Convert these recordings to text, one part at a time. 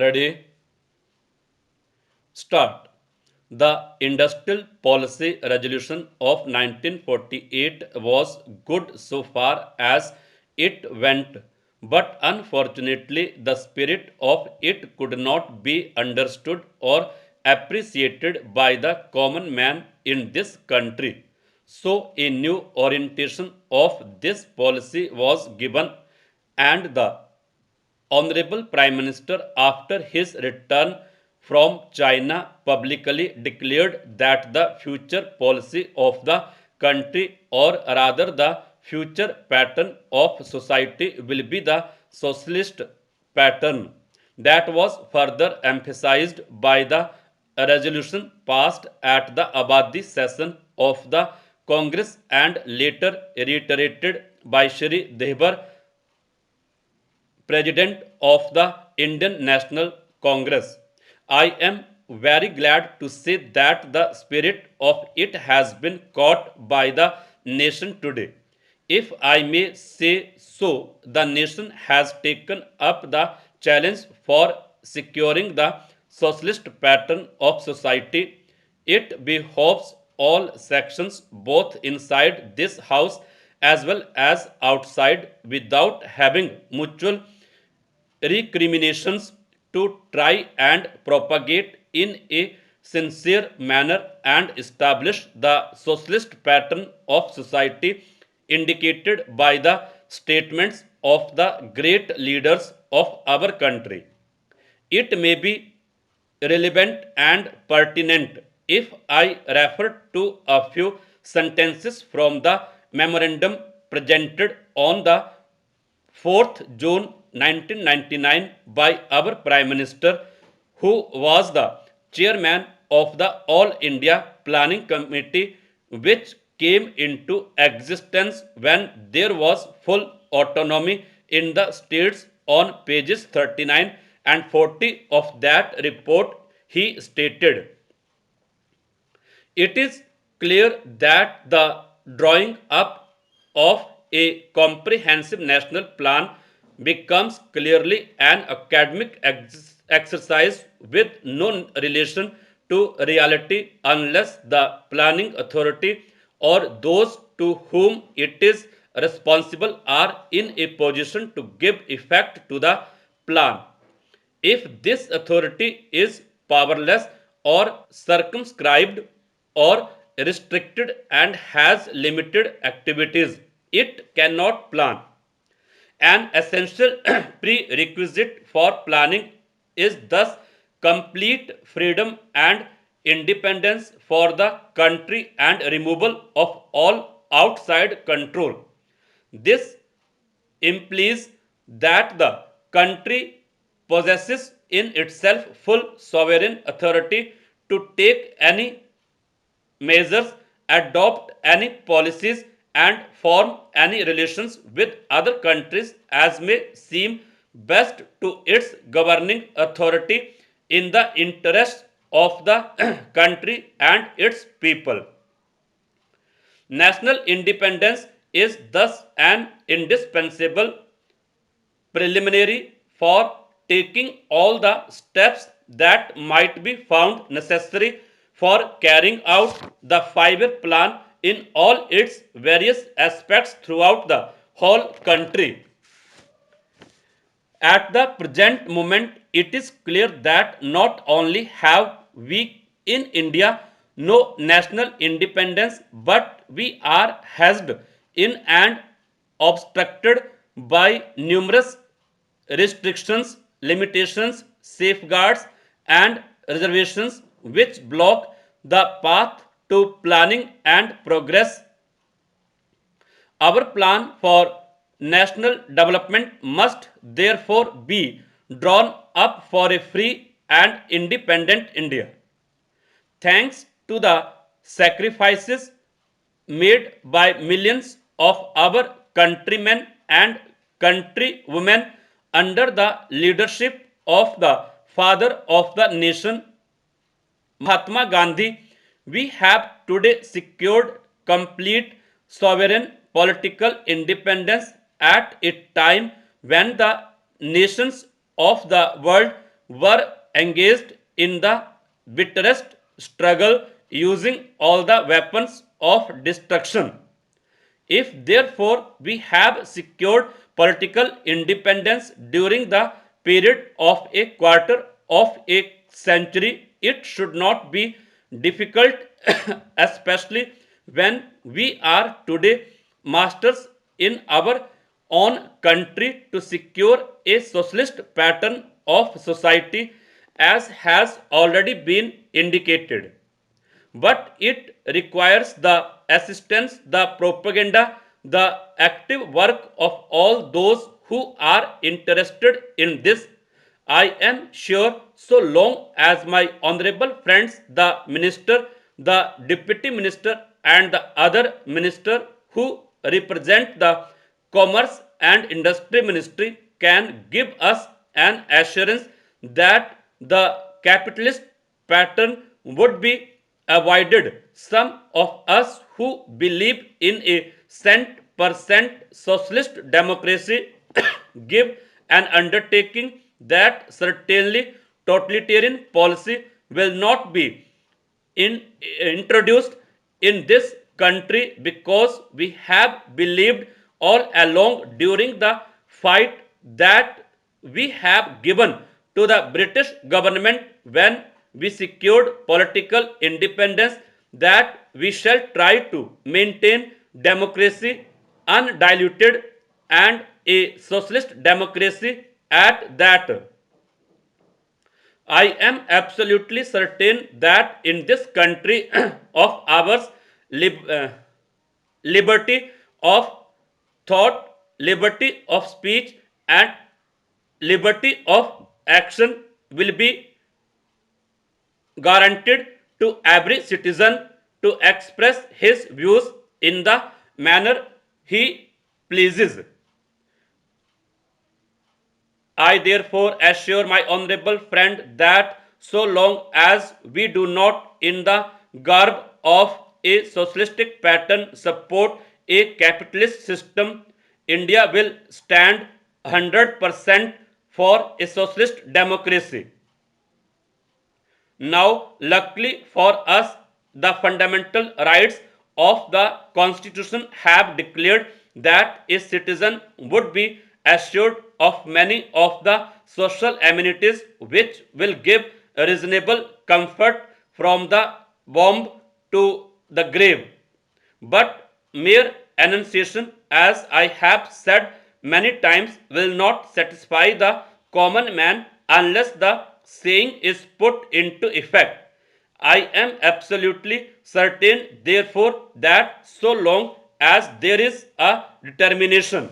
Ready? Start. The Industrial Policy Resolution of 1948 was good so far as it went, but unfortunately, the spirit of it could not be understood or appreciated by the common man in this country. So, a new orientation of this policy was given, and the Honorable Prime Minister, after his return from China, publicly declared that the future policy of the country, or rather the future pattern of society, will be the socialist pattern. That was further emphasized by the resolution passed at the Abadi session of the Congress and later reiterated by Shri Dehbar, President of the Indian National Congress. I am very glad to say that the spirit of it has been caught by the nation today. If I may say so, the nation has taken up the challenge for securing the socialist pattern of society. It behoves all sections, both inside this house as well as outside, without having mutual recriminations, to try and propagate in a sincere manner and establish the socialist pattern of society indicated by the statements of the great leaders of our country. It may be relevant and pertinent if I refer to a few sentences from the memorandum presented on the 4th June 1999 by our Prime Minister, who was the chairman of the All India Planning Committee, which came into existence when there was full autonomy in the states. On pages 39 and 40 of that report, he stated, it is clear that the drawing up of a comprehensive national plan becomes clearly an academic exercise with no relation to reality unless the planning authority or those to whom it is responsible are in a position to give effect to the plan. If this authority is powerless or circumscribed or restricted and has limited activities, it cannot plan. An essential prerequisite for planning is thus complete freedom and independence for the country and removal of all outside control. This implies that the country possesses in itself full sovereign authority to take any measures, adopt any policies, and form any relations with other countries as may seem best to its governing authority in the interest of the country and its people. National independence is thus an indispensable preliminary for taking all the steps that might be found necessary for carrying out the 5 year plan in all its various aspects throughout the whole country. At the present moment, it is clear that not only have we in India no national independence, but we are hedged in and obstructed by numerous restrictions, limitations, safeguards, and reservations which block the path to planning and progress. Our plan for national development must therefore be drawn up for a free and independent India. Thanks to the sacrifices made by millions of our countrymen and countrywomen under the leadership of the father of the nation, Mahatma Gandhi, we have today secured complete sovereign political independence at a time when the nations of the world were engaged in the bitterest struggle using all the weapons of destruction. If therefore we have secured political independence during the period of a quarter of a century, it should not be difficult, especially when we are today masters in our own country, to secure a socialist pattern of society as has already been indicated. But it requires the assistance, the propaganda, the active work of all those who are interested in this. I am sure so long as my honorable friends, the minister, the deputy minister, and the other minister who represent the commerce and industry ministry can give us an assurance that the capitalist pattern would be avoided. Some of us who believe in a cent-per-cent socialist democracy give an undertaking that certainly totalitarian policy will not be introduced in this country, because we have believed all along during the fight that we have given to the British government when we secured political independence, that we shall try to maintain democracy undiluted and a socialist democracy at that. I am absolutely certain that in this country of ours, lib- uh, liberty of thought, liberty of speech, and liberty of action will be guaranteed to every citizen to express his views in the manner he pleases. I therefore assure my honorable friend that so long as we do not, in the garb of a socialistic pattern, support a capitalist system, India will stand 100% for a socialist democracy. Now, luckily for us, the fundamental rights of the Constitution have declared that a citizen would be assured of many of the social amenities which will give a reasonable comfort from the womb to the grave. But mere enunciation, as I have said many times, will not satisfy the common man unless the saying is put into effect. I am absolutely certain, therefore, that so long as there is a determination,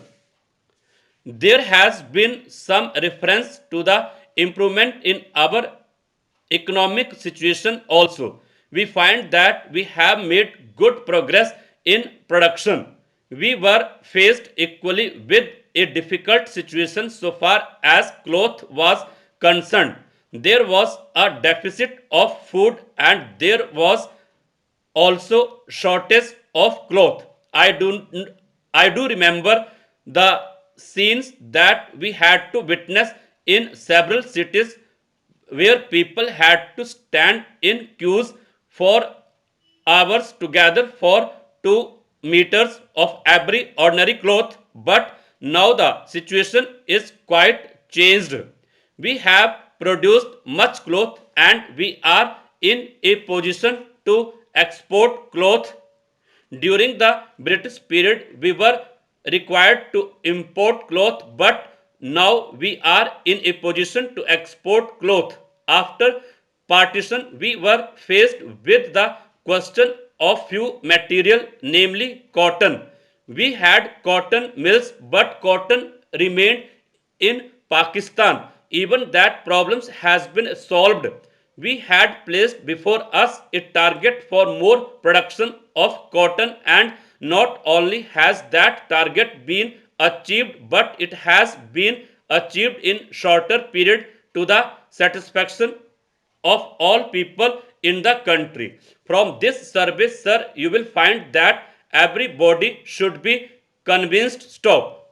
there has been some reference to the improvement in our economic situation also. We find that we have made good progress in production. We were faced equally with a difficult situation so far as cloth was concerned. There was a deficit of food and there was also shortage of cloth. I do remember the scenes that we had to witness in several cities where people had to stand in queues for hours together for 2 meters of every ordinary cloth. But now the situation is quite changed. We have produced much cloth and we are in a position to export cloth. During the British period, we were required to import cloth, but now we are in a position to export cloth. After partition, we were faced with the question of few material, namely cotton. We had cotton mills, but cotton remained in Pakistan. Even that problem has been solved. We had placed before us a target for more production of cotton, and not only has that target been achieved, but it has been achieved in shorter period to the satisfaction of all people in the country. From this survey, sir, you will find that everybody should be convinced. Stop.